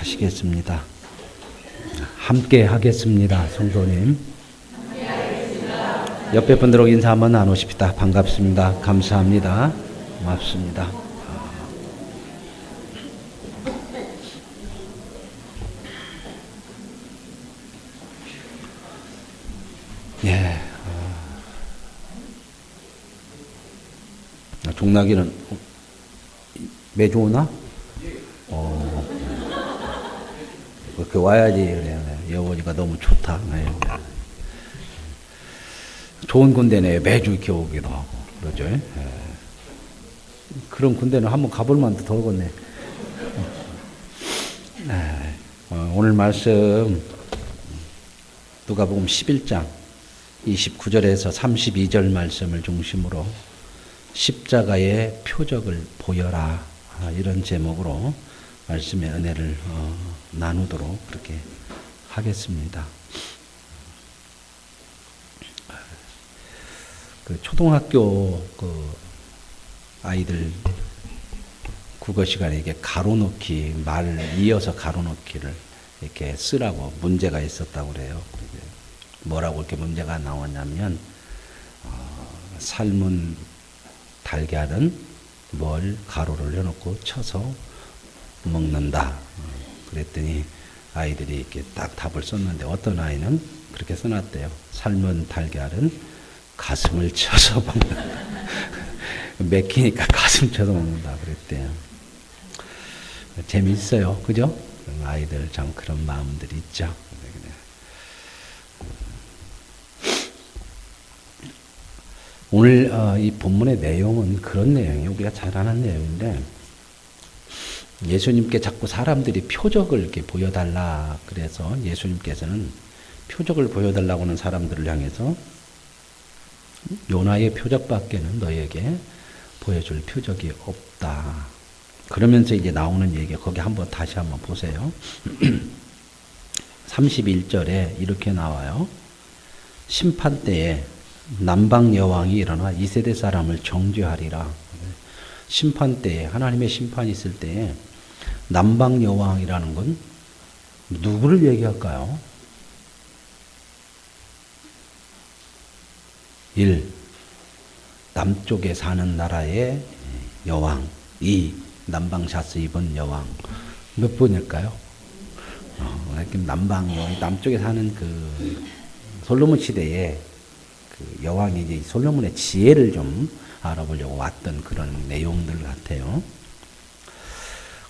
하시겠습니다. 함께 하겠습니다. 성도님. 옆에 분들하고 인사 한번 나누십시다. 반갑습니다. 감사합니다. 고맙습니다. 예. 종나기는 매주 오나? 그렇게 와야지. 그래. 여보니까 너무 좋다. 네. 좋은 군대네. 매주 이렇게 오기도 하고. 그러죠. 예. 그런 군대는 한번 가볼 만도 더겠네. 오늘 말씀 누가복음 11장 29절에서 32절 말씀을 중심으로 십자가의 표적을 보여라, 이런 제목으로 말씀의 은혜를 나누도록 그렇게 하겠습니다. 그 초등학교 아이들 국어 시간에 이게 가로넣기, 말 이어서 가로넣기를 이렇게 쓰라고 문제가 있었다고 그래요. 뭐라고 이렇게 문제가 나왔냐면, 삶은 달걀은 뭘 가로를 해놓고 쳐서 먹는다. 그랬더니 아이들이 이렇게 딱 답을 썼는데, 어떤 아이는 그렇게 써놨대요. 삶은 달걀은 가슴을 쳐서 먹는다. 맥히니까 가슴 쳐서 먹는다 그랬대요. 재미있어요. 그죠? 아이들 참 그런 마음들이 있죠. 오늘 이 본문의 내용은 그런 내용이에요. 우리가 잘 아는 내용인데, 예수님께 자꾸 사람들이 표적을 이렇게 보여달라 그래서 예수님께서는 표적을 보여달라고 하는 사람들을 향해서 요나의 표적밖에는 너에게 보여줄 표적이 없다. 그러면서 이제 나오는 얘기, 거기 다시 한번 보세요. 31절에 이렇게 나와요. 심판 때에 남방 여왕이 일어나 2세대 사람을 정죄하리라. 심판 때에, 하나님의 심판이 있을 때에 남방 여왕이라는 건 누구를 얘기할까요? 1. 남쪽에 사는 나라의 여왕. 2. 남방 샤스 입은 여왕. 몇 번일까요? 남방 여왕, 남쪽에 사는 그 솔로몬 시대에 그 여왕이 이제 솔로몬의 지혜를 좀 알아보려고 왔던 그런 내용들 같아요.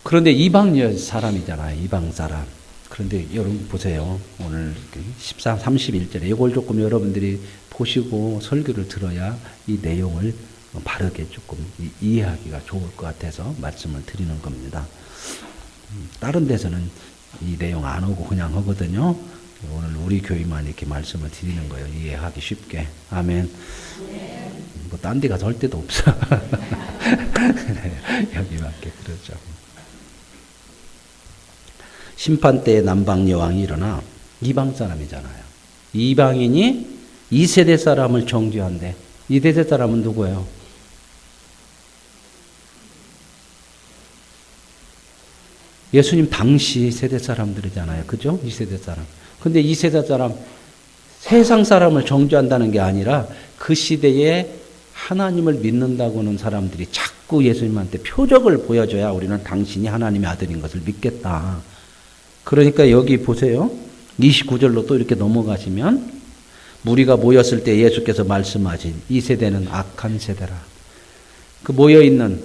그런데 이방 사람이잖아요. 이방 사람. 그런데 여러분 보세요. 오늘 31절에 이걸 조금 여러분들이 보시고 설교를 들어야 이 내용을 바르게 조금 이해하기가 좋을 것 같아서 말씀을 드리는 겁니다. 다른 데서는 이 내용 안 오고 그냥 하거든요. 오늘 우리 교회만 이렇게 말씀을 드리는 거예요. 이해하기 쉽게. 아멘. 뭐 딴 데 가서 할 데도 없어. 여기밖에. 그러죠. 심판 때에 남방 여왕이 일어나, 이방 사람이잖아요. 이방인이 2세대 사람을 정죄한대. 2세대 사람은 누구예요? 예수님 당시 세대 사람들이잖아요. 그죠? 2세대 사람. 근데 2세대 사람, 세상 사람을 정죄한다는 게 아니라 그 시대에 하나님을 믿는다고 하는 사람들이 자꾸 예수님한테 표적을 보여줘야 우리는 당신이 하나님의 아들인 것을 믿겠다. 그러니까 여기 보세요. 29절로 또 이렇게 넘어가시면, 무리가 모였을 때 예수께서 말씀하신 이 세대는 악한 세대라. 그 모여있는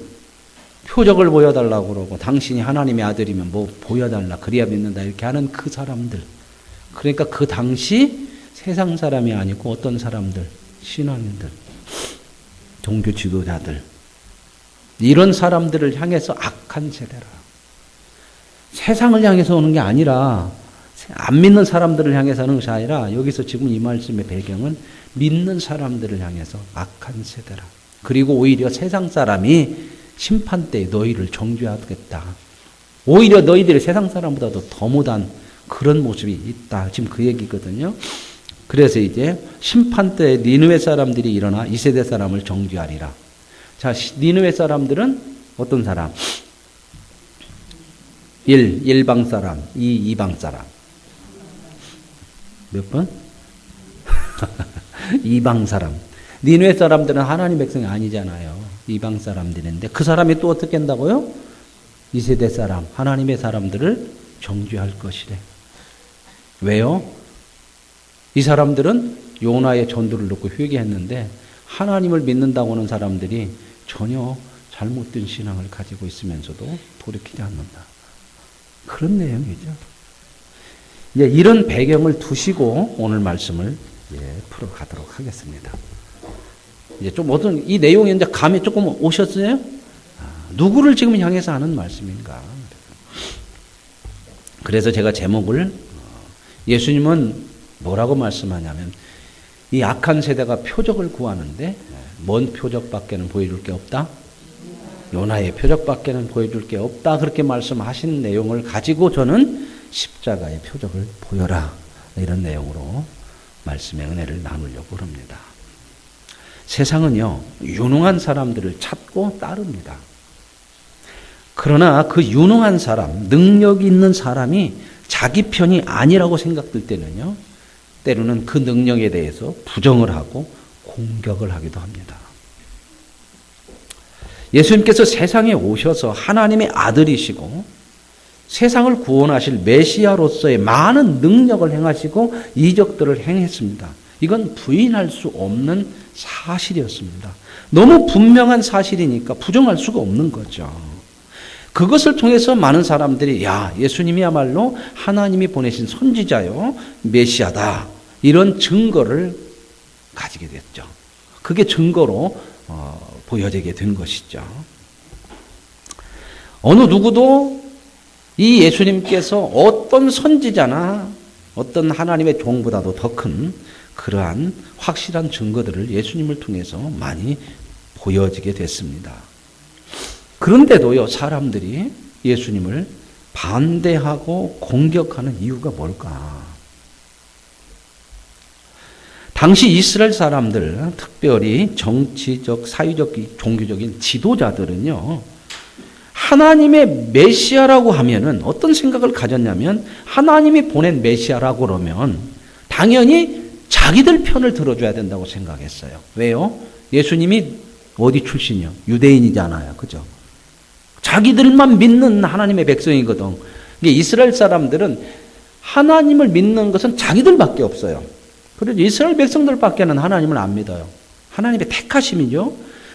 표적을 보여달라고 그러고, 당신이 하나님의 아들이면 뭐 보여달라, 그래야 믿는다, 이렇게 하는 그 사람들. 그러니까 그 당시 세상 사람이 아니고 어떤 사람들, 신앙인들, 종교 지도자들, 이런 사람들을 향해서 악한 세대라. 세상을 향해서 오는 게 아니라, 안 믿는 사람들을 향해서 하는 것이 아니라, 여기서 지금 이 말씀의 배경은 믿는 사람들을 향해서 악한 세대라. 그리고 오히려 세상 사람이 심판 때 너희를 정죄하겠다. 오히려 너희들이 세상 사람보다도 더 못한 그런 모습이 있다. 지금 그 얘기거든요. 그래서 이제 심판 때 니느웨 사람들이 일어나 2세대 사람을 정죄하리라. 자, 니느웨 사람들은 어떤 사람? 일방 사람, 이방 사람. 몇 번? 이방 사람. 니느웨 사람들은 하나님 백성이 아니잖아요. 이방 사람들인데 그 사람이 또 어떻게 한다고요? 이 세대 사람, 하나님의 사람들을 정죄할 것이래. 왜요? 이 사람들은 요나의 전도를 듣고 회개했는데 하나님을 믿는다고 하는 사람들이 전혀 잘못된 신앙을 가지고 있으면서도 돌이키지 않는다. 그런 내용이죠. 이제 이런 배경을 두시고 오늘 말씀을 풀어가도록 하겠습니다. 이제 좀 어떤 이 내용이 이제 감이 조금 오셨어요? 누구를 지금 향해서 하는 말씀인가? 그래서 제가 제목을 예수님은 뭐라고 말씀하냐면 이 악한 세대가 표적을 구하는데 뭔 표적밖에는 보여줄 게 없다? 요나의 표적밖에는 보여줄 게 없다. 그렇게 말씀하신 내용을 가지고 저는 십자가의 표적을 보여라. 이런 내용으로 말씀의 은혜를 나누려고 합니다. 세상은요, 유능한 사람들을 찾고 따릅니다. 그러나 그 유능한 사람, 능력이 있는 사람이 자기 편이 아니라고 생각될 때는요, 때로는 그 능력에 대해서 부정을 하고 공격을 하기도 합니다. 예수님께서 세상에 오셔서 하나님의 아들이시고 세상을 구원하실 메시아로서의 많은 능력을 행하시고 이적들을 행했습니다. 이건 부인할 수 없는 사실이었습니다. 너무 분명한 사실이니까 부정할 수가 없는 거죠. 그것을 통해서 많은 사람들이 예수님이야말로 하나님이 보내신 선지자요, 메시아다. 이런 증거를 가지게 됐죠. 그게 증거로 보여지게 된 것이죠. 어느 누구도 이 예수님께서 어떤 선지자나 어떤 하나님의 종보다도 더 큰 그러한 확실한 증거들을 예수님을 통해서 많이 보여지게 됐습니다. 그런데도요, 사람들이 예수님을 반대하고 공격하는 이유가 뭘까? 당시 이스라엘 사람들, 특별히 정치적, 사회적, 종교적인 지도자들은요, 하나님의 메시아라고 하면은 어떤 생각을 가졌냐면, 하나님이 보낸 메시아라고 그러면 당연히 자기들 편을 들어줘야 된다고 생각했어요. 왜요? 예수님이 어디 출신이요? 유대인이잖아요. 그죠? 자기들만 믿는 하나님의 백성이거든. 이스라엘 사람들은 하나님을 믿는 것은 자기들밖에 없어요. 그래서 이스라엘 백성들밖에는 하나님을 안 믿어요. 하나님의 택하심이죠.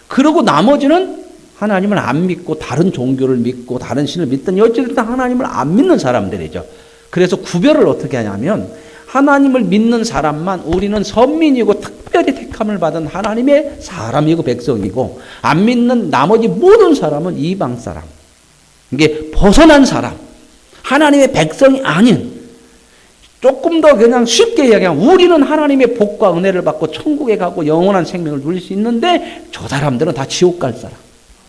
그리고 나머지는 하나님을 안 믿고 다른 종교를 믿고 다른 신을 믿든 어쨌든 하나님을 안 믿는 사람들이죠. 그래서 구별을 어떻게 하냐면 하나님을 믿는 사람만 우리는 선민이고 특별히 택함을 받은 하나님의 사람이고 백성이고 안 믿는 나머지 모든 사람은 이방 사람. 이게 벗어난 사람. 하나님의 백성이 아닌 조금 더 그냥 쉽게 이야기하면 우리는 하나님의 복과 은혜를 받고 천국에 가고 영원한 생명을 누릴 수 있는데 저 사람들은 다 지옥 갈 사람.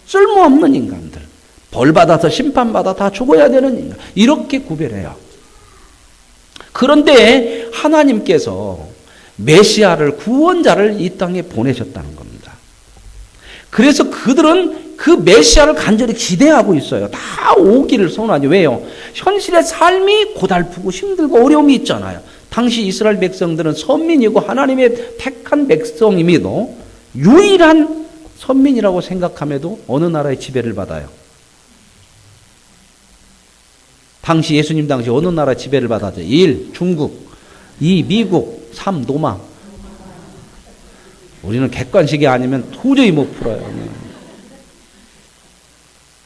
쓸모없는 인간들. 벌 받아서 심판받아 다 죽어야 되는 인간. 이렇게 구별해요. 그런데 하나님께서 메시아를 구원자를 이 땅에 보내셨다는 겁니다. 그래서 그들은 그 메시아를 간절히 기대하고 있어요. 다 오기를 소원하죠. 왜요? 현실의 삶이 고달프고 힘들고 어려움이 있잖아요. 당시 이스라엘 백성들은 선민이고 하나님의 택한 백성임에도 유일한 선민이라고 생각함에도 어느 나라의 지배를 받아요? 당시 예수님 당시 어느 나라 지배를 받았죠? 1. 중국 2. 미국 3. 로마. 우리는 객관식이 아니면 도저히 못 풀어요.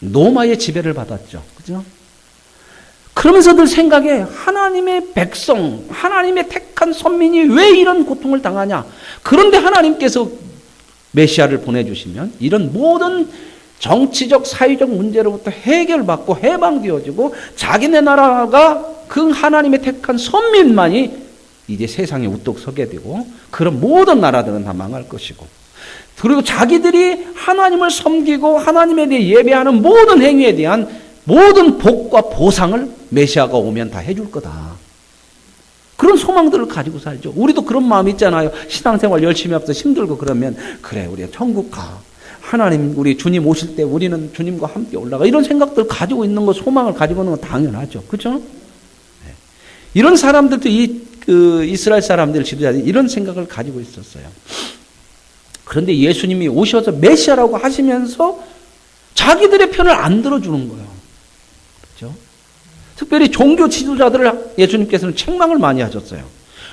로마의 지배를 받았죠. 그죠? 그러면서 늘 생각에 하나님의 백성, 하나님의 택한 선민이 왜 이런 고통을 당하냐? 그런데 하나님께서 메시아를 보내주시면 이런 모든 정치적, 사회적 문제로부터 해결받고 해방되어지고 자기네 나라가 그 하나님의 택한 선민만이 이제 세상에 우뚝 서게 되고 그런 모든 나라들은 다 망할 것이고 그리고 자기들이 하나님을 섬기고 하나님에 대해 예배하는 모든 행위에 대한 모든 복과 보상을 메시아가 오면 다 해줄 거다. 그런 소망들을 가지고 살죠. 우리도 그런 마음 있잖아요. 신앙생활 열심히 하면서 힘들고 그러면 그래 우리가 천국 가. 하나님, 우리 주님 오실 때 우리는 주님과 함께 올라가. 이런 생각들 가지고 있는 거, 소망을 가지고 있는 건 당연하죠. 그죠? 이런 사람들도 이스라엘 사람들 지도자들이 이런 생각을 가지고 있었어요. 그런데 예수님이 오셔서 메시아라고 하시면서 자기들의 편을 안 들어주는 거예요. 그렇죠? 특별히 종교 지도자들을 예수님께서는 책망을 많이 하셨어요.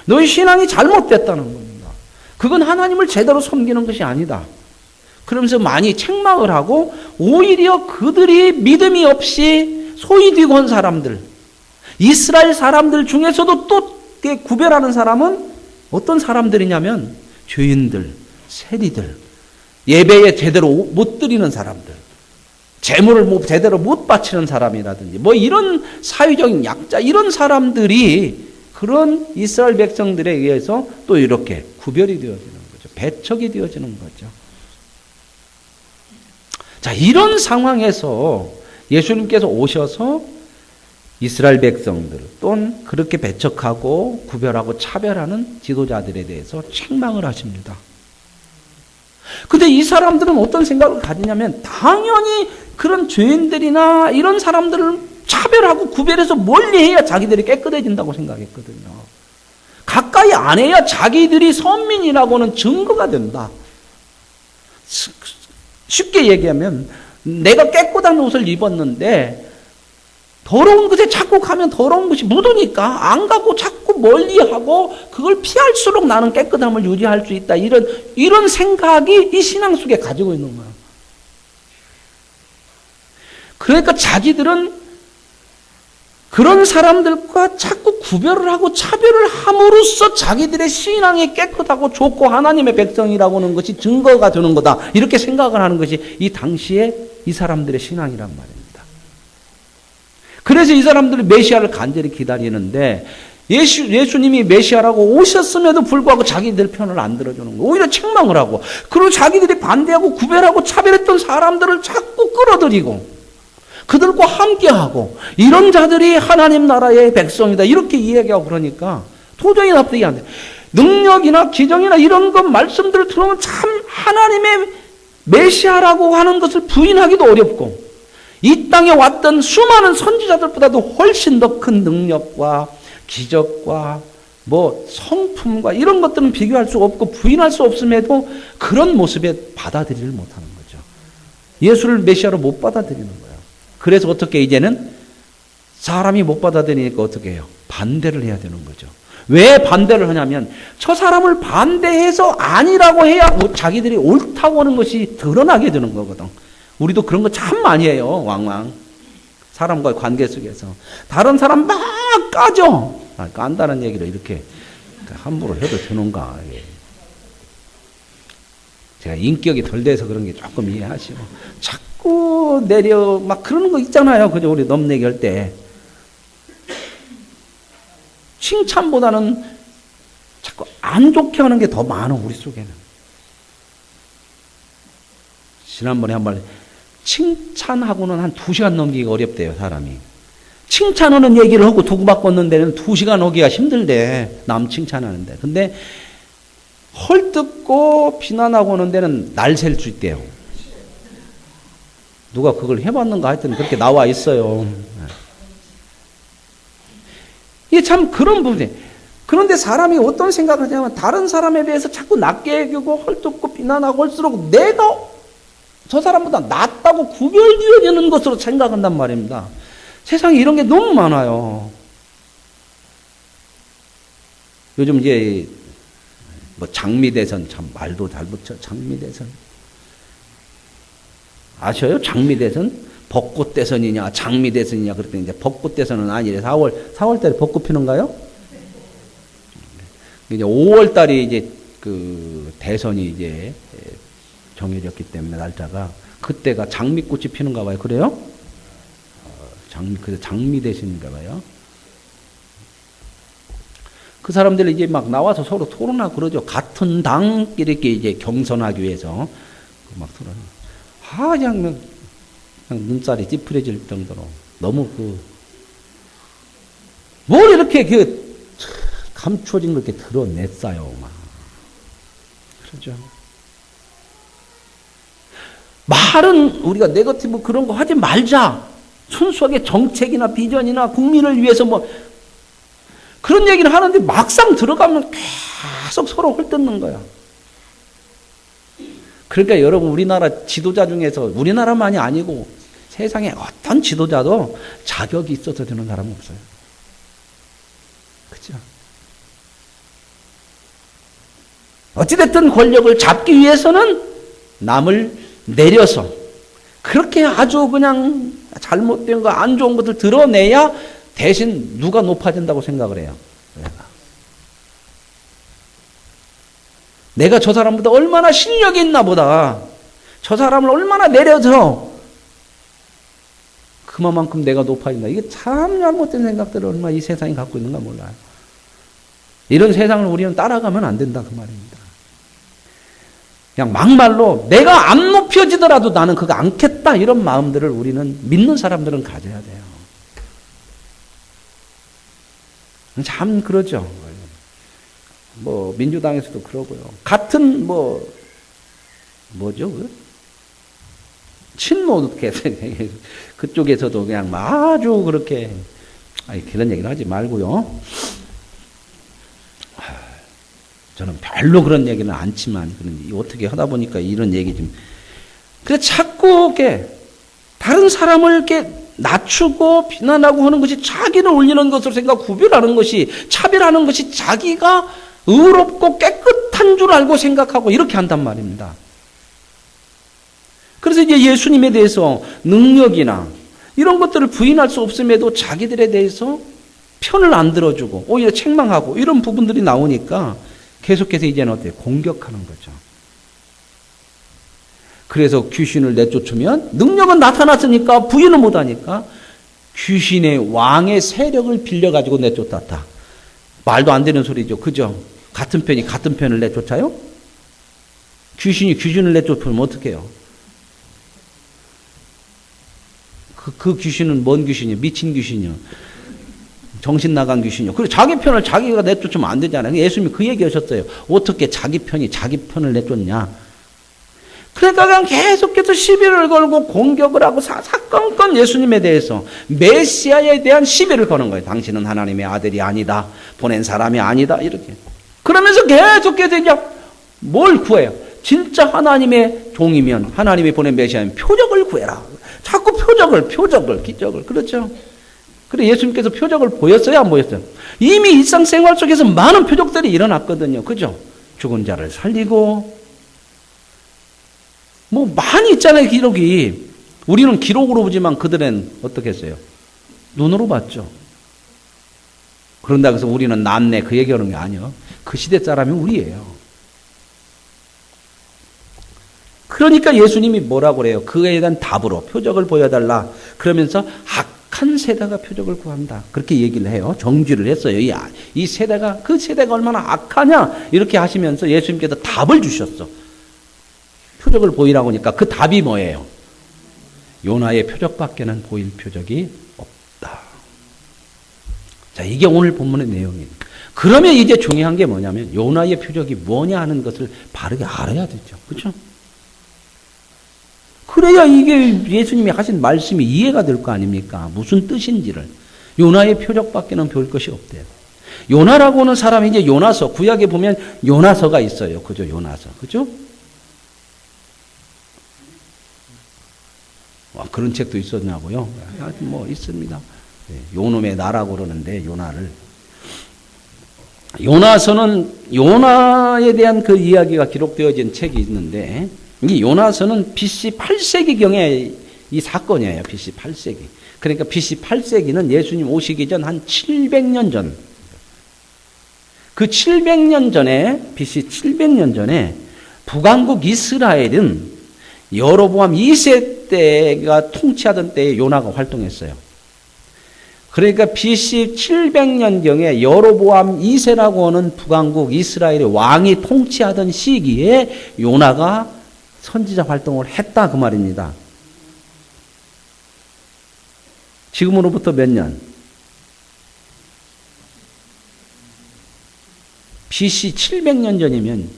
너희 신앙이 잘못됐다는 겁니다. 그건 하나님을 제대로 섬기는 것이 아니다. 그러면서 많이 책망을 하고 오히려 그들이 믿음이 없이 소위 뒤건 사람들, 이스라엘 사람들 중에서도 또 구별하는 사람은 어떤 사람들이냐면 죄인들, 세리들, 예배에 제대로 못 드리는 사람들, 재물을 제대로 못 바치는 사람이라든지 뭐 이런 사회적인 약자, 이런 사람들이 그런 이스라엘 백성들에 의해서 또 이렇게 구별이 되어지는 거죠. 배척이 되어지는 거죠. 자, 이런 상황에서 예수님께서 오셔서 이스라엘 백성들 또는 그렇게 배척하고 구별하고 차별하는 지도자들에 대해서 책망을 하십니다. 근데 이 사람들은 어떤 생각을 가지냐면 당연히 그런 죄인들이나 이런 사람들을 차별하고 구별해서 멀리해야 자기들이 깨끗해진다고 생각했거든요. 가까이 안 해야 자기들이 선민이라고는 증거가 된다. 쉽게 얘기하면 내가 깨끗한 옷을 입었는데 더러운 것에 자꾸 가면 더러운 것이 묻으니까 안 가고 자꾸 멀리하고 그걸 피할수록 나는 깨끗함을 유지할 수 있다. 이런 생각이 이 신앙 속에 가지고 있는 거예요. 그러니까 자기들은 그런 사람들과 자꾸 구별을 하고 차별을 함으로써 자기들의 신앙이 깨끗하고 좋고 하나님의 백성이라고 하는 것이 증거가 되는 거다. 이렇게 생각을 하는 것이 이 당시에 이 사람들의 신앙이란 말입니다. 그래서 이 사람들이 메시아를 간절히 기다리는데 예수님이 메시아라고 오셨음에도 불구하고 자기들 편을 안 들어주는 거예요. 오히려 책망을 하고, 그리고 자기들이 반대하고 구별하고 차별했던 사람들을 자꾸 끌어들이고 그들과 함께하고 이런 자들이 하나님 나라의 백성이다 이렇게 이야기하고 그러니까 도저히 납득이 안 돼. 능력이나 기적이나 이런 것 말씀들을 들으면 참 하나님의 메시아라고 하는 것을 부인하기도 어렵고 이 땅에 왔던 수많은 선지자들보다도 훨씬 더 큰 능력과 기적과 뭐 성품과 이런 것들은 비교할 수 없고 부인할 수 없음에도 그런 모습에 받아들이를 못하는 거죠. 예수를 메시아로 못 받아들이는 거예요. 그래서 어떻게 이제는 사람이 못 받아들이니까 어떻게 해요? 반대를 해야 되는 거죠. 왜 반대를 하냐면 저 사람을 반대해서 아니라고 해야 자기들이 옳다고 하는 것이 드러나게 되는 거거든. 우리도 그런 거 참 많이 해요. 왕왕. 사람과의 관계 속에서. 다른 사람 막 까죠. 깐다는 얘기를 이렇게 함부로 해도 되는가. 제가 인격이 덜 돼서 그런 게 조금 이해하시고. 자꾸 내려 막 그러는 거 있잖아요. 그죠? 우리 넘내기 할 때. 칭찬보다는 자꾸 안 좋게 하는 게 더 많아, 우리 속에는. 지난번에 한번 칭찬하고는 한 2시간 넘기기가 어렵대요, 사람이. 칭찬하는 얘기를 하고 두고받는 데는 2시간 하기가 힘들대, 남 칭찬하는데. 근데 헐뜯고 비난하고 하는 데는 날 셀 수 있대요. 누가 그걸 해봤는가 하여튼 그렇게 나와 있어요. 이게 참 그런 부분이. 그런데 사람이 어떤 생각을 하냐면 다른 사람에 대해서 자꾸 낮게 여기고 헐뜯고 비난하고 할수록 내가 저 사람보다 낫다고 구별되어지는 것으로 생각한단 말입니다. 세상에 이런 게 너무 많아요. 요즘 이제 뭐 장미대선 참 말도 잘 붙여. 장미대선 아셔요? 장미대선 벚꽃대선이냐 장미대선이냐 그랬더니 이제 벚꽃대선은 아니래. 4월달에 벚꽃 피는가요? 이제 5월달이 이제 그 대선이 이제 정해졌기 때문에 날짜가 그때가 장미꽃이 피는가 봐요. 그래요? 그래서 장미대선인가 봐요. 그 사람들이 이제 막 나와서 서로 토론하고 그러죠. 같은 당끼리 이제 경선하기 위해서 막 토론. 그냥 눈살이 찌푸려질 정도로 너무 뭘 이렇게 감추어진 걸 이렇게 드러냈어요. 막. 그러죠. 말은 우리가 네거티브 그런 거 하지 말자. 순수하게 정책이나 비전이나 국민을 위해서 뭐 그런 얘기를 하는데 막상 들어가면 계속 서로 헐뜯는 거야. 그러니까 여러분 우리나라 지도자 중에서 우리나라만이 아니고 세상에 어떤 지도자도 자격이 있어서 되는 사람 없어요. 그렇죠? 어찌됐든 권력을 잡기 위해서는 남을 내려서 그렇게 아주 그냥 잘못된 거 안 좋은 것들 드러내야 대신 누가 높아진다고 생각을 해요. 내가 저 사람보다 얼마나 실력이 있나 보다. 저 사람을 얼마나 내려서 그만큼 내가 높아진다. 이게 참 잘못된 생각들을 얼마나 이 세상이 갖고 있는가 몰라요. 이런 세상을 우리는 따라가면 안 된다 그 말입니다. 그냥 막말로 내가 안 높여지더라도 나는 그거 않겠다 이런 마음들을 우리는 믿는 사람들은 가져야 돼요. 참 그러죠. 뭐 민주당에서도 그러고요. 같은 뭐죠? 친노 그쪽에서도 그냥 아주 그렇게 그런 얘기는 하지 말고요. 저는 별로 그런 얘기는 않지만 어떻게 하다 보니까 이런 얘기 좀. 그래 자꾸 이렇게 다른 사람을 이렇게 낮추고 비난하고 하는 것이 자기를 올리는 것으로 생각 구별하는 것이 차별하는 것이 자기가 의롭고 깨끗한 줄 알고 생각하고 이렇게 한단 말입니다. 그래서 이제 예수님에 대해서 능력이나 이런 것들을 부인할 수 없음에도 자기들에 대해서 편을 안 들어주고 오히려 책망하고 이런 부분들이 나오니까 계속해서 이제는 어때요? 공격하는 거죠. 그래서 귀신을 내쫓으면 능력은 나타났으니까 부인을 못하니까 귀신의 왕의 세력을 빌려가지고 내쫓았다. 말도 안 되는 소리죠. 그죠? 같은 편이 같은 편을 내쫓아요? 귀신이 귀신을 내쫓으면 어떡해요? 그 귀신은 뭔 귀신이요? 미친 귀신이요? 정신 나간 귀신이요? 그리고 자기 편을 자기가 내쫓으면 안 되잖아요. 예수님이 그 얘기 하셨어요. 어떻게 자기 편이 자기 편을 내쫓냐? 그러니까 그냥 계속해서 시비를 걸고 공격을 하고 사건건 예수님에 대해서 메시아에 대한 시비를 거는 거예요. 당신은 하나님의 아들이 아니다. 보낸 사람이 아니다. 이렇게. 그러면서 계속해서 이제 뭘 구해요? 진짜 하나님의 종이면 하나님이 보낸 메시아면 표적을 구해라. 자꾸 표적을, 기적을. 그렇죠? 그래 예수님께서 표적을 보였어요? 안 보였어요? 이미 일상생활 속에서 많은 표적들이 일어났거든요. 그죠? 죽은 자를 살리고 뭐 많이 있잖아요. 기록이. 우리는 기록으로 보지만 그들은 어떻게 했어요? 눈으로 봤죠. 그런다고 해서 우리는 낫네 그 얘기하는 게 아니에요. 그 시대 사람이 우리예요. 그러니까 예수님이 뭐라고 그래요? 그에 대한 답으로 표적을 보여달라. 그러면서 악한 세대가 표적을 구한다. 그렇게 얘기를 해요. 정죄를 했어요. 이 세대가 그 세대가 얼마나 악하냐 이렇게 하시면서 예수님께서 답을 주셨어. 표적을 보이라고 하니까 그 답이 뭐예요? 요나의 표적밖에는 보일 표적이 없다. 자, 이게 오늘 본문의 내용입니다. 그러면 이제 중요한 게 뭐냐면 요나의 표적이 뭐냐 하는 것을 바르게 알아야 되죠. 그렇죠? 그래야 이게 예수님이 하신 말씀이 이해가 될 거 아닙니까? 무슨 뜻인지를. 요나의 표적밖에는 볼 것이 없대요. 요나라고 하는 사람이 이제 요나서, 구약에 보면 요나서가 있어요. 그죠? 요나서. 그죠? 와, 그런 책도 있었냐고요? 하여튼 뭐 있습니다. 요놈의 나라고 그러는데 요나를. 요나서는 요나에 대한 그 이야기가 기록되어진 책이 있는데 이 요나서는 BC 8세기경의 이 사건이에요. BC 8세기. 그러니까 BC 8세기는 예수님 오시기 전 한 700년 전. 그 700년 전에 BC 700년 전에 북왕국 이스라엘은 여로보암 2세 때가 통치하던 때에 요나가 활동했어요. 그러니까 BC 700년경에 여로보암 2세라고 하는 북왕국 이스라엘의 왕이 통치하던 시기에 요나가 선지자 활동을 했다 그 말입니다. 지금으로부터 몇 년? BC 700년 전이면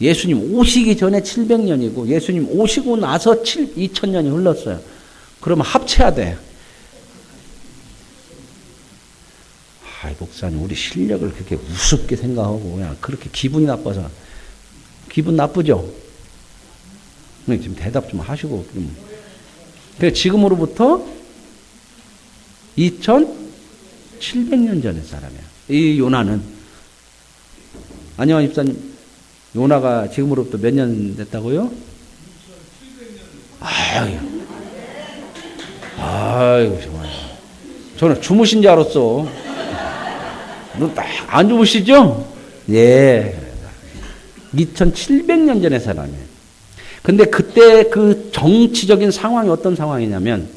예수님 오시기 전에 700년이고 예수님 오시고 나서 2000년이 흘렀어요. 그러면 합쳐야 돼. 아이, 목사님, 우리 실력을 그렇게 우습게 생각하고 그냥 그렇게 기분이 나빠서. 기분 나쁘죠? 지금 대답 좀 하시고. 그러니까 지금으로부터 2700년 전의 사람이야. 이 요나는. 안녕하 집사님, 요나가 지금으로부터 몇 년 됐다고요? 아유, 정말. 저는 주무신 줄 알았어. 안 주무시죠? 예. 2700년 전의 사람이에요. 근데 그때 그 정치적인 상황이 어떤 상황이냐면,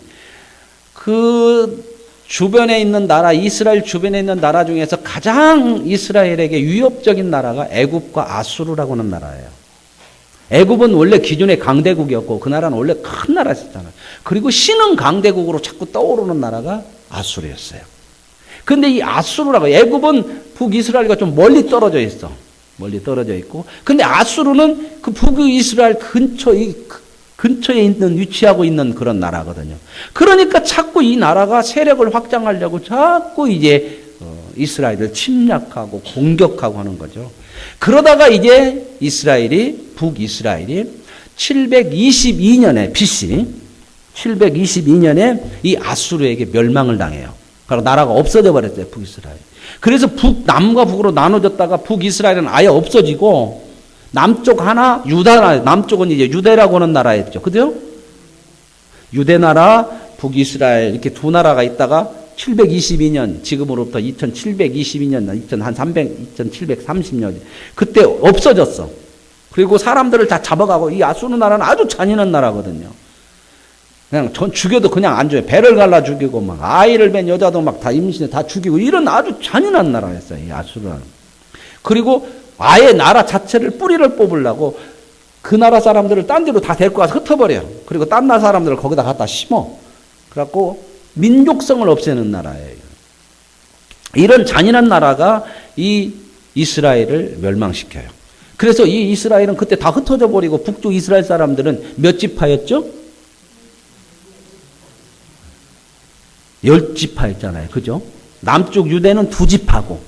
그 주변에 있는 나라, 이스라엘 주변에 있는 나라 중에서 가장 이스라엘에게 위협적인 나라가 애굽과 아수르라고 하는 나라예요. 애굽은 원래 기존의 강대국이었고 그 나라는 원래 큰 나라였잖아요. 그리고 신흥 강대국으로 자꾸 떠오르는 나라가 아수르였어요. 근데 이 아수르라고, 애굽은 북이스라엘과 좀 멀리 떨어져 있어. 멀리 떨어져 있고, 근데 아수르는 그 북이스라엘 근처에 있는, 위치하고 있는 그런 나라거든요. 그러니까 자꾸 이 나라가 세력을 확장하려고 자꾸 이제 이스라엘을 침략하고 공격하고 하는 거죠. 그러다가 이제 북이스라엘이 722년에 BC, 722년에 이 아수르에게 멸망을 당해요. 바로 나라가 없어져 버렸어요, 북이스라엘. 그래서 남과 북으로 나눠졌다가 북이스라엘은 아예 없어지고, 남쪽 하나, 남쪽은 이제 유대라고 하는 나라였죠. 그죠? 유대 나라, 북이스라엘, 이렇게 두 나라가 있다가 722년, 지금으로부터 2722년, 2730년, 그때 없어졌어. 그리고 사람들을 다 잡아가고, 이 아수르 나라는 아주 잔인한 나라거든요. 그냥 죽여도 그냥 안 줘요. 배를 갈라 죽이고, 막, 아이를 뵌 여자도 막 다 임신해 다 죽이고, 이런 아주 잔인한 나라였어요, 이 아수르는. 그리고 아예 나라 자체를 뿌리를 뽑으려고 그 나라 사람들을 딴 데로 다 데리고 가서 흩어버려요. 그리고 딴 나라 사람들을 거기다 갖다 심어. 그래갖고 민족성을 없애는 나라예요. 이런 잔인한 나라가 이 이스라엘을 멸망시켜요. 그래서 이 이스라엘은 그때 다 흩어져 버리고, 북쪽 이스라엘 사람들은 몇 지파였죠? 10지파였잖아요. 그죠? 남쪽 유대는 2지파고,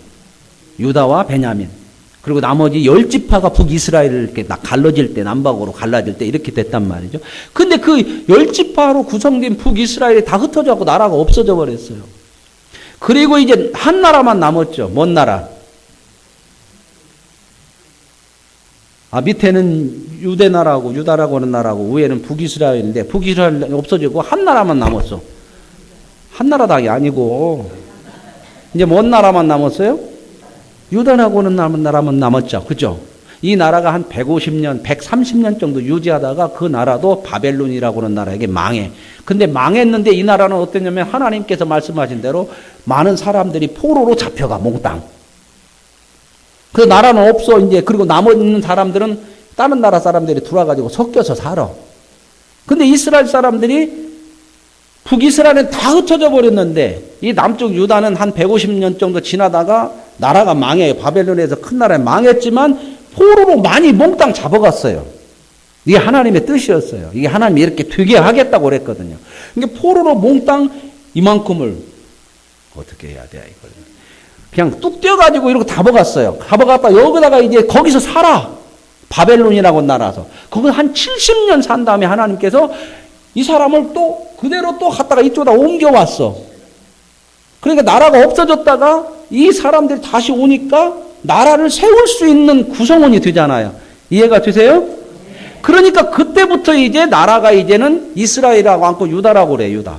유다와 베냐민. 그리고 나머지 10지파가 북이스라엘을 이렇게 갈라질 때, 남북으로 갈라질 때 이렇게 됐단 말이죠. 근데 그 10지파로 구성된 북이스라엘이 다 흩어져갖고 나라가 없어져 버렸어요. 그리고 이제 한 나라만 남았죠. 뭔 나라? 밑에는 유대 나라고, 유다라고 하는 나라고, 위에는 북이스라엘인데, 북이스라엘이 없어지고 한 나라만 남았어. 한 나라당이 아니고, 이제 뭔 나라만 남았어요? 유다라고 하는 나라만 남았죠. 그죠? 이 나라가 한 150년, 130년 정도 유지하다가 그 나라도 바벨론이라고 하는 나라에게 망해. 근데 망했는데 이 나라는 어땠냐면, 하나님께서 말씀하신 대로 많은 사람들이 포로로 잡혀가, 몽땅. 그 나라는 없어, 이제. 그리고 남아있는 사람들은 다른 나라 사람들이 들어와가지고 섞여서 살아. 근데 이스라엘 사람들이, 북이스라엘은 다 흩어져 버렸는데, 이 남쪽 유다는 한 150년 정도 지나다가 나라가 망해요. 바벨론에서 큰 나라에 망했지만 포로로 많이 몽땅 잡아갔어요. 이게 하나님의 뜻이었어요. 이게 하나님이 이렇게 되게 하겠다고 그랬거든요. 그러니까 포로로 몽땅 이만큼을 어떻게 해야 돼, 이걸. 그냥 뚝 떼어가지고 이렇게 잡아갔어요. 잡아갔다 여기다가 이제 거기서 살아. 바벨론이라고 나라서. 거기 한 70년 산 다음에 하나님께서 이 사람을 또 그대로 또 갖다가 이쪽에다 옮겨왔어. 그러니까 나라가 없어졌다가 이 사람들이 다시 오니까 나라를 세울 수 있는 구성원이 되잖아요. 이해가 되세요? 그러니까 그때부터 이제 나라가 이제는 이스라엘이라고 않고 유다라고 그래, 유다.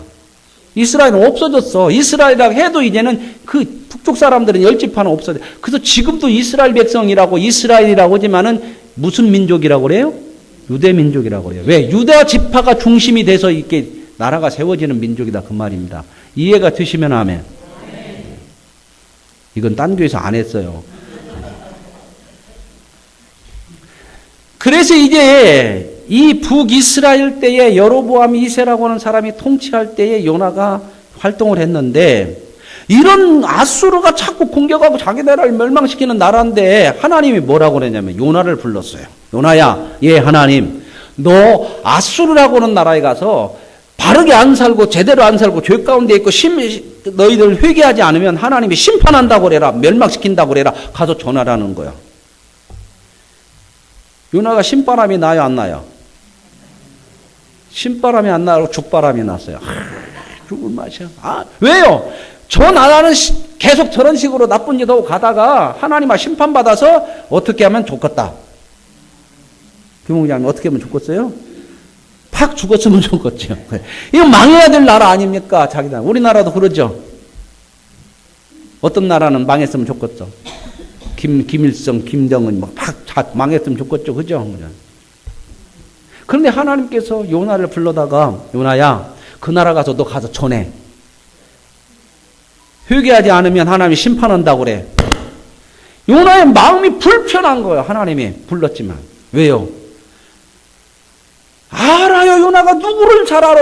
이스라엘은 없어졌어. 이스라엘이라고 해도 이제는 그 북쪽 사람들은 10지파는 없어져. 그래서 지금도 이스라엘 백성이라고 이스라엘이라고 하지만은 무슨 민족이라고 그래요? 유대 민족이라고 그래요. 왜? 유다 지파가 중심이 돼서 이렇게 나라가 세워지는 민족이다, 그 말입니다. 이해가 되시면 아멘. 이건 딴 교회에서 안 했어요. 그래서 이제 이 북이스라엘 때에 여로보암 2세라고 하는 사람이 통치할 때에 요나가 활동을 했는데, 이런 아수르가 자꾸 공격하고 자기 나라를 멸망시키는 나라인데 하나님이 뭐라고 그랬냐면 요나를 불렀어요. 요나야, 예 하나님, 너 아수르라고 하는 나라에 가서 바르게 안 살고 제대로 안 살고 죄 가운데 있고 너희들 회개하지 않으면 하나님이 심판한다고 그래라. 멸망시킨다고 그래라. 가서 전하라는 거야. 요나가 신바람이 나요, 안 나요? 신바람이 안 나고 죽바람이 났어요. 죽을 맛이야. 왜요? 저 나라는 계속 저런 식으로 나쁜 짓 하고 가다가 하나님아 심판받아서 어떻게 하면 좋겠다. 김홍장님 어떻게 하면 좋겠어요? 팍 죽었으면 좋겠죠. 이거 망해야 될 나라 아닙니까? 자기 나라. 우리나라도 그러죠. 어떤 나라는 망했으면 좋겠죠. 김일성, 김정은 팍 망했으면 좋겠죠. 그죠? 그런데 하나님께서 요나를 불러다가 요나야 그 나라 가서 너 가서 전해. 회개하지 않으면 하나님이 심판한다고 그래. 요나의 마음이 불편한 거예요. 하나님이 불렀지만. 왜요? 알아요. 요나가 누구를 잘 알아?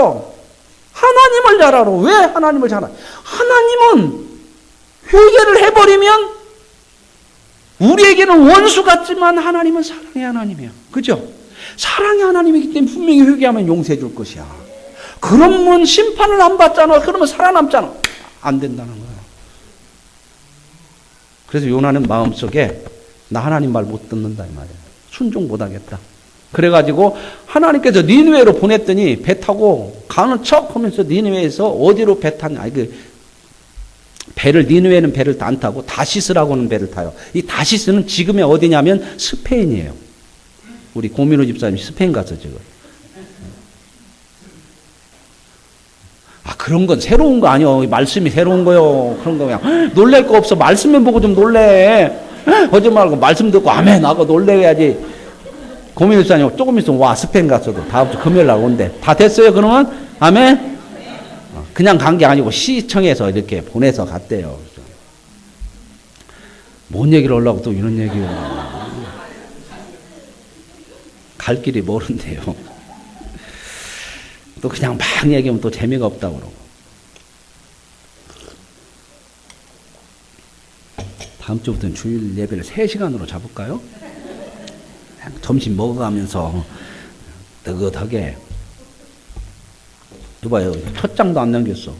하나님을 잘 알아. 왜 하나님을 잘 알아? 하나님은 회개를 해버리면 우리에게는 원수 같지만 하나님은 사랑의 하나님이에요. 그죠? 사랑의 하나님이기 때문에 분명히 회개하면 용서해 줄 것이야. 그러면 심판을 안 받잖아. 그러면 살아남잖아. 안 된다는 거야. 그래서 요나는 마음속에 나 하나님 말 못 듣는다 이 말이야. 순종 못 하겠다. 그래가지고 하나님께서 니느웨로 보냈더니 배 타고 가는 척 하면서 니느웨에서 어디로 배 타냐. 배를 니느웨는 배를 안 타고 다시스라고 하는 배를 타요. 이 다시스는 지금의 어디냐면 스페인이에요. 우리 고민호 집사님 스페인 가서 지금. 그런 건 새로운 거 아니요. 말씀이 새로운 거요. 그런 거 그냥 놀랄 거 없어. 말씀만 보고 좀 놀래. 거짓말 말고 말씀 듣고 아멘 하고 놀래야지. 고민호 집사님 조금 있으면 와 스페인 갔어도 다음 주 금요일 날 온대. 다 됐어요 그러면? 아멘? 그냥 간 게 아니고 시청에서 이렇게 보내서 갔대요. 뭔 얘기를 하려고 또 이런 얘기를 갈 길이 모른대요. 또 그냥 막 얘기하면 또 재미가 없다고 그러고. 다음 주부터는 주일 예배를 3시간으로 잡을까요? 점심 먹어가면서 느긋하게. 이봐요. 첫 장도 안 남겼어.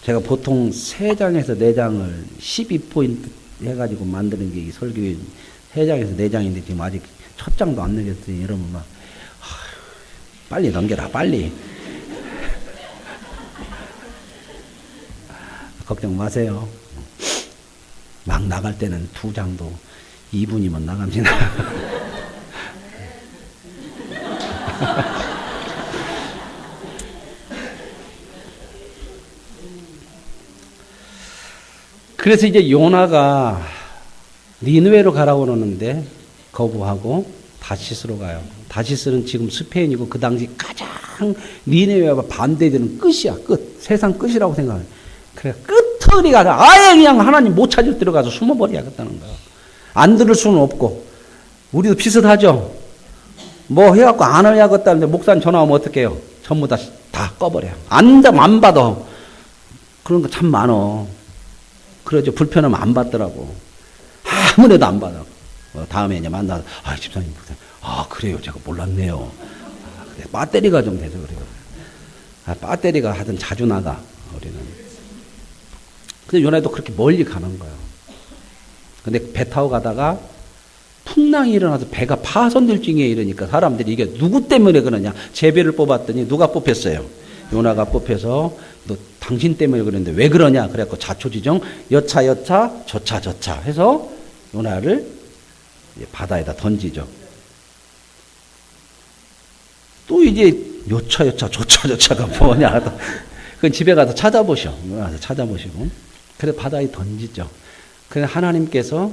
제가 보통 3장에서 4장을 12포인트 해가지고 만드는 게 이 설교인 3장에서 4장인데 지금 아직 첫 장도 안 남겼더니 여러분 막 빨리 넘겨라 빨리. 걱정 마세요. 막 나갈 때는 2장도 2분이면 나갑니다. 그래서 이제 요나가 니느웨로 가라고 그러는데 거부하고 다시스로 가요. 다시스는 지금 스페인이고 그 당시 가장 니느웨와 반대되는 끝이야. 끝. 세상 끝이라고 생각해요. 그래 끝터리 가서 아예 그냥 하나님 못 찾을 들어가서 숨어버려야겠다는 거야. 안 들을 수는 없고. 우리도 비슷하죠. 뭐 해갖고 안 해야겠다는데 목사님 전화 오면 어떡해요? 전부 다 꺼버려요. 안 받아. 그런 거 참 많어. 그러죠. 불편하면 안 받더라고. 아무래도 안 받아. 다음에 이제 만나서, 집사님, 그래요. 제가 몰랐네요. 배터리가 좀 돼서 그래요. 배터리가 하여튼 자주 나가, 우리는. 근데 요나도 그렇게 멀리 가는 거예요. 근데 배 타고 가다가 풍랑이 일어나서 배가 파손될 중에 이러니까 사람들이 이게 누구 때문에 그러냐. 제배를 뽑았더니 누가 뽑혔어요? 요나가 뽑혀서 너 당신 때문에 그랬는데 왜 그러냐. 그래갖고 자초지종 여차 저차 해서 요나를 바다에다 던지죠. 또 이제 여차 저차가 뭐냐. 그건 집에 가서 찾아보셔. 가서 찾아보시고. 그래서 바다에 던지죠. 그래서 하나님께서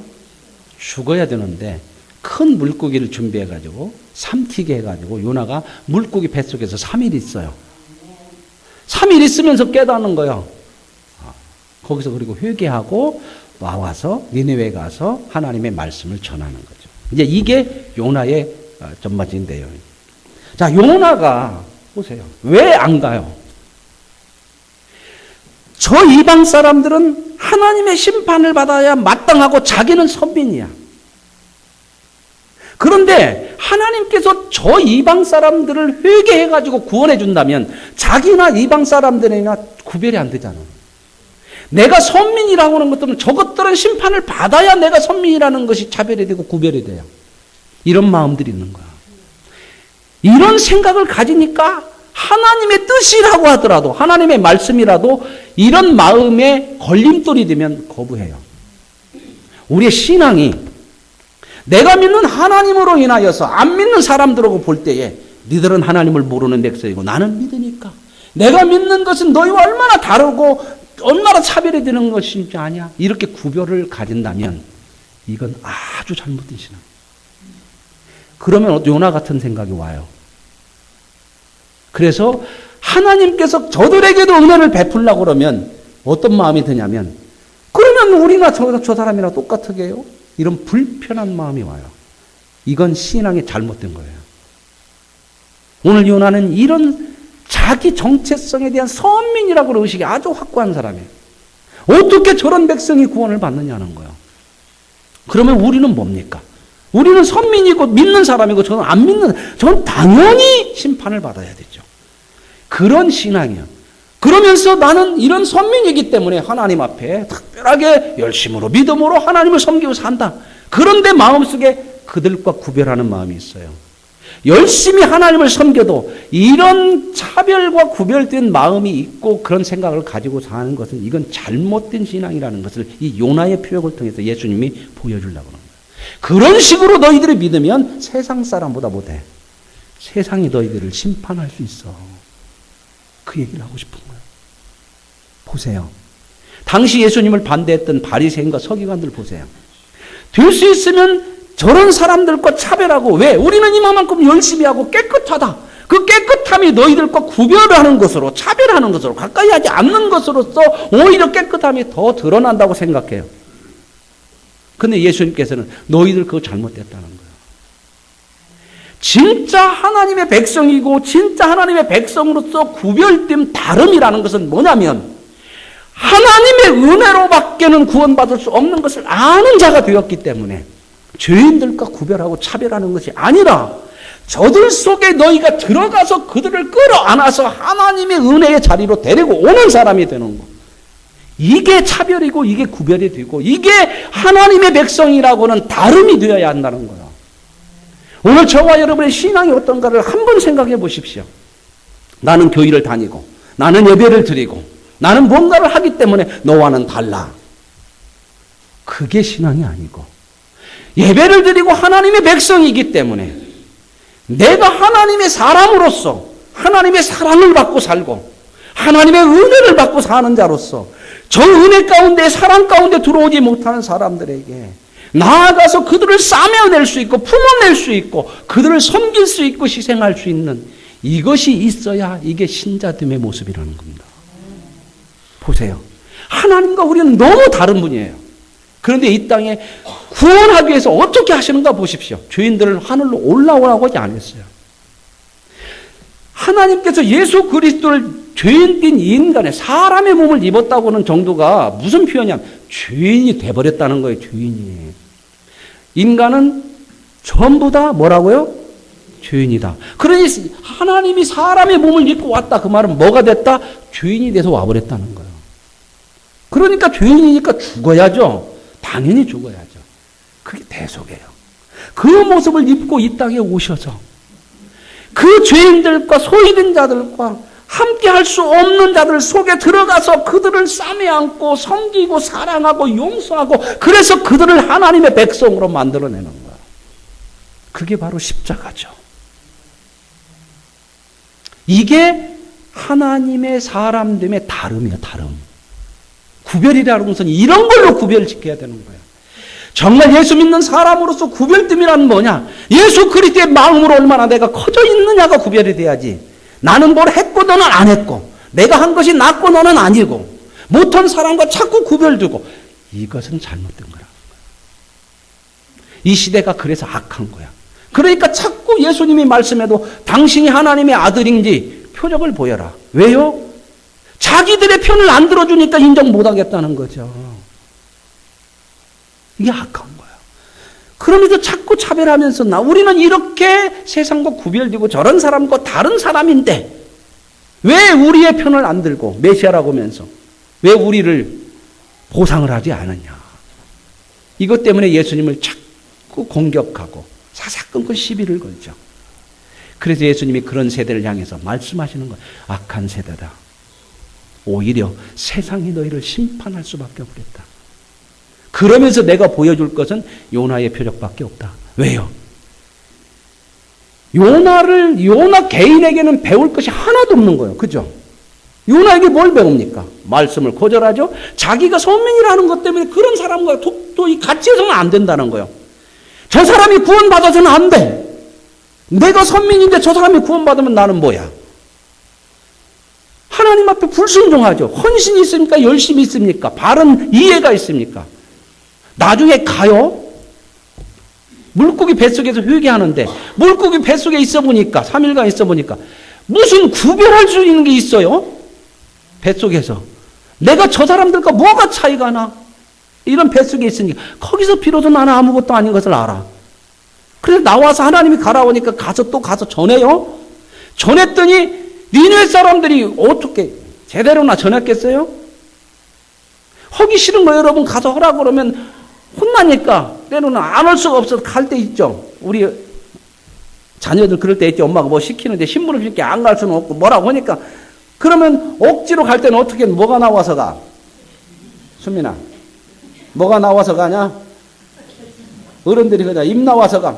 죽어야 되는데 큰 물고기를 준비해가지고 삼키게 해가지고 요나가 물고기 뱃속에서 3일 있어요. 3일 있으면서 깨닫는 거예요. 거기서 그리고 회개하고 나와서 니느웨에 가서 하나님의 말씀을 전하는 거죠. 이제 이게 요나의 전마지인데요. 자, 요나가 보세요. 왜 안 가요? 저 이방 사람들은 하나님의 심판을 받아야 마땅하고 자기는 선민이야. 그런데 하나님께서 저 이방 사람들을 회개해가지고 구원해 준다면 자기나 이방 사람들이나 구별이 안 되잖아. 내가 선민이라고 하는 것들은 저것들은 심판을 받아야 내가 선민이라는 것이 차별이 되고 구별이 돼요. 이런 마음들이 있는 거야. 이런 생각을 가지니까 하나님의 뜻이라고 하더라도, 하나님의 말씀이라도 이런 마음에 걸림돌이 되면 거부해요. 우리의 신앙이 내가 믿는 하나님으로 인하여서 안 믿는 사람들하고 볼 때에 너희들은 하나님을 모르는 백성이고 나는 믿으니까 내가 믿는 것은 너희와 얼마나 다르고 얼마나 차별이 되는 것인지 아냐, 이렇게 구별을 가진다면 이건 아주 잘못된 신앙. 그러면 요나 같은 생각이 와요. 그래서 하나님께서 저들에게도 은혜를 베풀려고 그러면 어떤 마음이 드냐면, 그러면 우리나 저 사람이랑 똑같게 해요? 이런 불편한 마음이 와요. 이건 신앙이 잘못된 거예요. 오늘 요나는 이런 자기 정체성에 대한 선민이라고 하는 의식이 아주 확고한 사람이에요. 어떻게 저런 백성이 구원을 받느냐는 거예요. 그러면 우리는 뭡니까? 우리는 선민이고 믿는 사람이고 저는 안 믿는, 저는 당연히 심판을 받아야 되죠. 그런 신앙이에요. 그러면서 나는 이런 선민이기 때문에 하나님 앞에 특별하게 열심으로 믿음으로 하나님을 섬기고 산다. 그런데 마음속에 그들과 구별하는 마음이 있어요. 열심히 하나님을 섬겨도 이런 차별과 구별된 마음이 있고 그런 생각을 가지고 사는 것은 이건 잘못된 신앙이라는 것을 이 요나의 표현을 통해서 예수님이 보여주려고 합니다. 그런 식으로 너희들이 믿으면 세상 사람보다 못해. 세상이 너희들을 심판할 수 있어. 그 얘기를 하고 싶은 거예요. 보세요. 당시 예수님을 반대했던 바리새인과 서기관들 보세요. 될 수 있으면 저런 사람들과 차별하고, 왜? 우리는 이만큼 열심히 하고 깨끗하다. 그 깨끗함이 너희들과 구별하는 것으로, 차별하는 것으로, 가까이 하지 않는 것으로서 오히려 깨끗함이 더 드러난다고 생각해요. 근데 예수님께서는 너희들 그거 잘못됐다는 거예요. 진짜 하나님의 백성이고 진짜 하나님의 백성으로서 구별된 다름이라는 것은 뭐냐면, 하나님의 은혜로밖에는 구원받을 수 없는 것을 아는 자가 되었기 때문에 죄인들과 구별하고 차별하는 것이 아니라 저들 속에 너희가 들어가서 그들을 끌어안아서 하나님의 은혜의 자리로 데리고 오는 사람이 되는 거. 이게 차별이고 이게 구별이 되고 이게 하나님의 백성이라고는 다름이 되어야 한다는 거예요. 오늘 저와 여러분의 신앙이 어떤가를 한번 생각해 보십시오. 나는 교회를 다니고 나는 예배를 드리고 나는 뭔가를 하기 때문에 너와는 달라. 그게 신앙이 아니고, 예배를 드리고 하나님의 백성이기 때문에 내가 하나님의 사람으로서 하나님의 사랑을 받고 살고 하나님의 은혜를 받고 사는 자로서 저 은혜 가운데 사랑 가운데 들어오지 못하는 사람들에게 나아가서 그들을 싸매어낼 수 있고 품어낼 수 있고 그들을 섬길 수 있고 희생할 수 있는 이것이 있어야 이게 신자됨의 모습이라는 겁니다. 보세요. 하나님과 우리는 너무 다른 분이에요. 그런데 이 땅에 구원하기 위해서 어떻게 하시는가 보십시오. 죄인들을 하늘로 올라오라고 하지 않았어요. 하나님께서 예수 그리스도를 죄인된 인간의 사람의 몸을 입었다고 하는 정도가 무슨 표현이냐? 죄인이 돼버렸다는 거예요. 죄인이. 인간은 전부 다 뭐라고요? 죄인이다. 그러니 하나님이 사람의 몸을 입고 왔다. 그 말은 뭐가 됐다? 죄인이 돼서 와버렸다는 거예요. 그러니까 죄인이니까 죽어야죠. 당연히 죽어야죠. 그게 대속이에요. 그 모습을 입고 이 땅에 오셔서 그 죄인들과 소외된 자들과 함께 할 수 없는 자들 속에 들어가서 그들을 싸매 안고 섬기고 사랑하고 용서하고 그래서 그들을 하나님의 백성으로 만들어내는 거예요. 그게 바로 십자가죠. 이게 하나님의 사람됨의 다름이에요. 다름. 구별이라는 것은 이런 걸로 구별을 지켜야 되는 거예요. 정말 예수 믿는 사람으로서 구별됨이란 뭐냐? 예수 그리스도의 마음으로 얼마나 내가 커져 있느냐가 구별이 돼야지. 나는 뭘 했고 너는 안 했고 내가 한 것이 낫고 너는 아니고 못한 사람과 자꾸 구별두고 이것은 잘못된 거라는 거예요. 이 시대가 그래서 악한 거야. 그러니까 자꾸 예수님이 말씀해도 당신이 하나님의 아들인지 표적을 보여라. 왜요? 자기들의 편을 안 들어주니까 인정 못하겠다는 거죠. 이게 아까운 거예요. 그러면서 자꾸 차별하면서 우리는 이렇게 세상과 구별되고 저런 사람과 다른 사람인데 왜 우리의 편을 안 들고 메시아라고 하면서 왜 우리를 보상을 하지 않느냐. 이것 때문에 예수님을 자꾸 공격하고 사사건건 시비를 걸죠. 그래서 예수님이 그런 세대를 향해서 말씀하시는 거예요. 악한 세대다. 오히려 세상이 너희를 심판할 수밖에 없겠다. 그러면서 내가 보여줄 것은 요나의 표적밖에 없다. 왜요? 요나 개인에게는 배울 것이 하나도 없는 거예요. 그죠? 요나에게 뭘 배웁니까? 말씀을 거절하죠? 자기가 선민이라는 것 때문에 그런 사람과 도저히 같이 해서는 안 된다는 거예요. 저 사람이 구원받아서는 안 돼. 내가 선민인데 저 사람이 구원받으면 나는 뭐야? 하나님 앞에 불순종하죠. 헌신이 있습니까? 열심이 있습니까? 바른 이해가 있습니까? 나중에 가요? 물고기 뱃속에서 회개하는데 물고기 뱃속에 있어 보니까 3일간 있어 보니까 무슨 구별할 수 있는 게 있어요? 뱃속에서 내가 저 사람들과 뭐가 차이가 나? 이런 뱃속에 있으니까 거기서 비로소 나는 아무것도 아닌 것을 알아. 그래서 나와서 하나님이 가라오니까 가서 전해요. 전했더니 니네 사람들이 어떻게 제대로나 전했겠어요? 하기 싫은 거 여러분 가서 하라고 그러면 혼나니까 때로는 안 할 수가 없어서 갈 때 있죠. 우리 자녀들 그럴 때 있죠. 엄마가 뭐 시키는데 신부름 시키게 안 갈 수는 없고 뭐라고 하니까 그러면 억지로 갈 때는 어떻게 뭐가 나와서 가? 수민아 뭐가 나와서 가냐? 어른들이 그냥 입 나와서 가.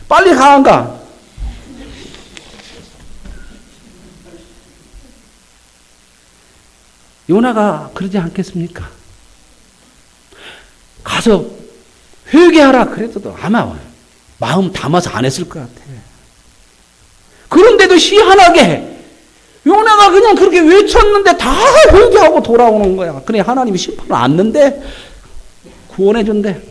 빨리 가 안 가? 요나가 그러지 않겠습니까? 가서 회개하라 그래도 아마 마음 담아서 안 했을 것 같아. 그런데도 희한하게 요나가 그냥 그렇게 외쳤는데 다 회개하고 돌아오는 거야. 그래 하나님이 심판을 안는데 구원해준대.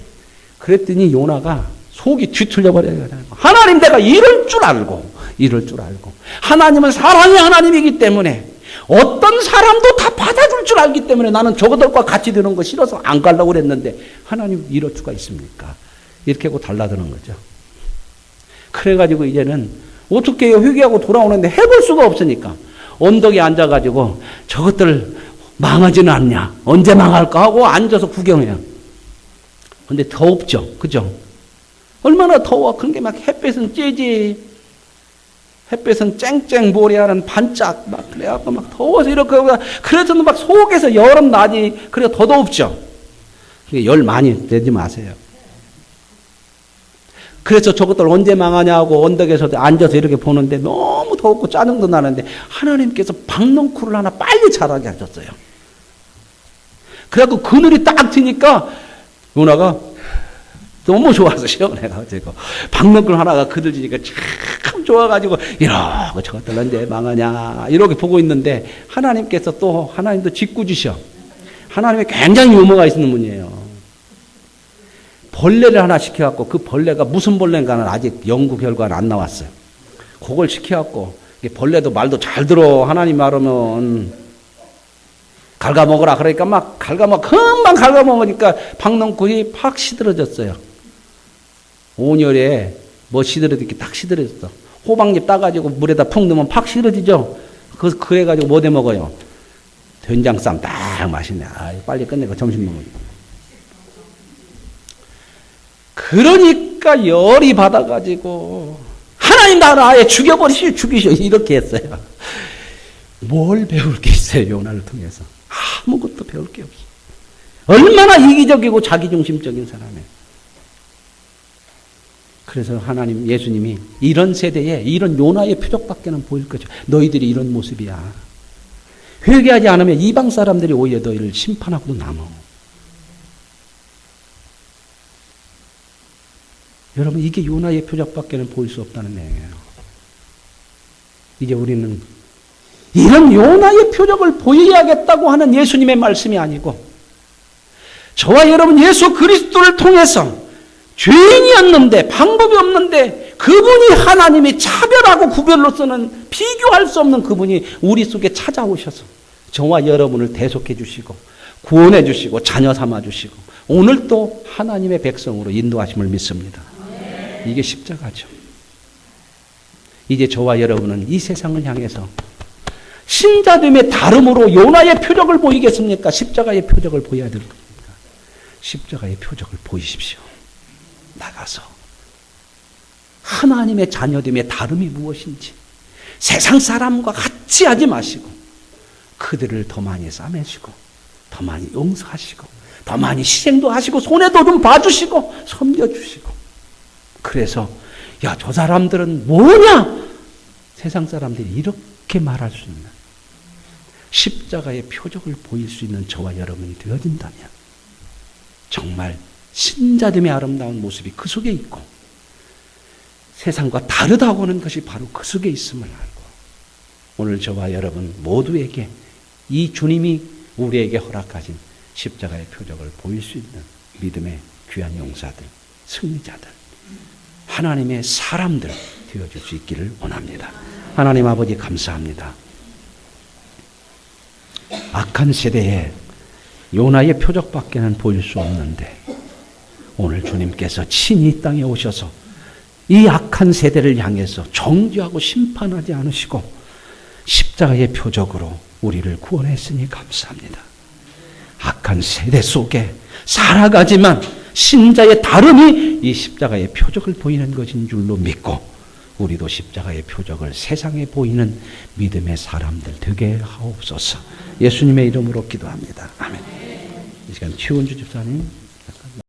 그랬더니 요나가 속이 뒤틀려 버려요. 하나님 내가 이럴 줄 알고 하나님은 사랑의 하나님이기 때문에 어떤 사람도 다 받아줄 줄 알기 때문에 나는 저것들과 같이 되는 거 싫어서 안 가려고 그랬는데 하나님 이럴 수가 있습니까? 이렇게 하고 달라드는 거죠. 그래가지고 이제는 어떻게 해요? 회개하고 돌아오는데 해볼 수가 없으니까 언덕에 앉아가지고 저것들 망하지는 않냐? 언제 망할까 하고 앉아서 구경해요. 근데 더웁죠. 그죠? 얼마나 더워. 그런 게 막 햇볕은 찌지. 햇볕은 쨍쨍 모래하는 반짝 막 그래갖고 막 더워서 이렇게 그래서 막 속에서 여름 나지. 그래 더 덥죠. 열 많이 내지 마세요. 그래서 저것들 언제 망하냐고 언덕에서 앉아서 이렇게 보는데 너무 덥고 짜증도 나는데 하나님께서 박넝쿨을 하나 빨리 자라게 하셨어요. 그래갖고 그늘이 딱 트니까 요나가 너무 좋아서 시원해가지고 박넝쿨 하나가 그늘 지니까 참 좋아가지고 이러고 저것들 언제 망하냐 이렇게 보고 있는데 하나님께서 또 하나님도 짓궂으셔. 하나님이 굉장히 유머가 있는 분이에요. 벌레를 하나 시켜갖고 그 벌레가 무슨 벌레인가는 아직 연구 결과는 안 나왔어요. 그걸 시켜갖고 벌레도 말도 잘 들어. 하나님 말하면 갉아먹으라 그러니까 막 금방 갉아먹으니까 박넝쿨이 팍 시들어졌어요. 온열에 뭐 시들어졌게 딱 시들어졌어. 호박잎 따가지고 물에다 푹 넣으면 팍 시들어지죠. 그래가지고 뭐 대 먹어요? 된장쌈 딱 맛있네. 빨리 끝내고 점심 먹어요. 그러니까 열이 받아가지고 하나님 나를 아예 죽이셔 이렇게 했어요. 뭘 배울 게 있어요? 요나를 통해서 아무것도 배울 게 없어. 얼마나 이기적이고 자기중심적인 사람이에요. 그래서 하나님 예수님이 이런 세대에 이런 요나의 표적밖에는 보일 거죠. 너희들이 이런 모습이야. 회개하지 않으면 이방 사람들이 오히려 너희를 심판하고도 남아. 여러분 이게 요나의 표적밖에는 보일 수 없다는 내용이에요. 이제 우리는 이런 요나의 표적을 보여야겠다고 하는 예수님의 말씀이 아니고 저와 여러분 예수 그리스도를 통해서 죄인이었는데 방법이 없는데 그분이 하나님이 차별하고 구별로서는 비교할 수 없는 그분이 우리 속에 찾아오셔서 저와 여러분을 대속해 주시고 구원해 주시고 자녀 삼아 주시고 오늘 또 하나님의 백성으로 인도하심을 믿습니다. 이게 십자가죠. 이제 저와 여러분은 이 세상을 향해서 신자됨의 다름으로 요나의 표적을 보이겠습니까? 십자가의 표적을 보여야 될 겁니다. 십자가의 표적을 보이십시오. 나가서 하나님의 자녀됨의 다름이 무엇인지 세상 사람과 같이 하지 마시고 그들을 더 많이 싸매시고 더 많이 용서하시고 더 많이 희생도 하시고 손에도 좀 봐주시고 섬겨주시고 그래서 야, 저 사람들은 뭐냐? 세상 사람들이 이렇게 말할 수 있는 십자가의 표적을 보일 수 있는 저와 여러분이 되어진다면 정말 신자됨의 아름다운 모습이 그 속에 있고 세상과 다르다고 하는 것이 바로 그 속에 있음을 알고 오늘 저와 여러분 모두에게 이 주님이 우리에게 허락하신 십자가의 표적을 보일 수 있는 믿음의 귀한 용사들, 승리자들, 하나님의 사람들 되어줄 수 있기를 원합니다. 하나님 아버지 감사합니다. 악한 세대에 요나의 표적밖에는 보일 수 없는데 오늘 주님께서 친히 이 땅에 오셔서 이 악한 세대를 향해서 정죄하고 심판하지 않으시고 십자가의 표적으로 우리를 구원했으니 감사합니다. 악한 세대 속에 살아가지만 신자의 다름이 이 십자가의 표적을 보이는 것인 줄로 믿고 우리도 십자가의 표적을 세상에 보이는 믿음의 사람들 되게 하옵소서. 예수님의 이름으로 기도합니다. 아멘. 이 시간 최원주 집사님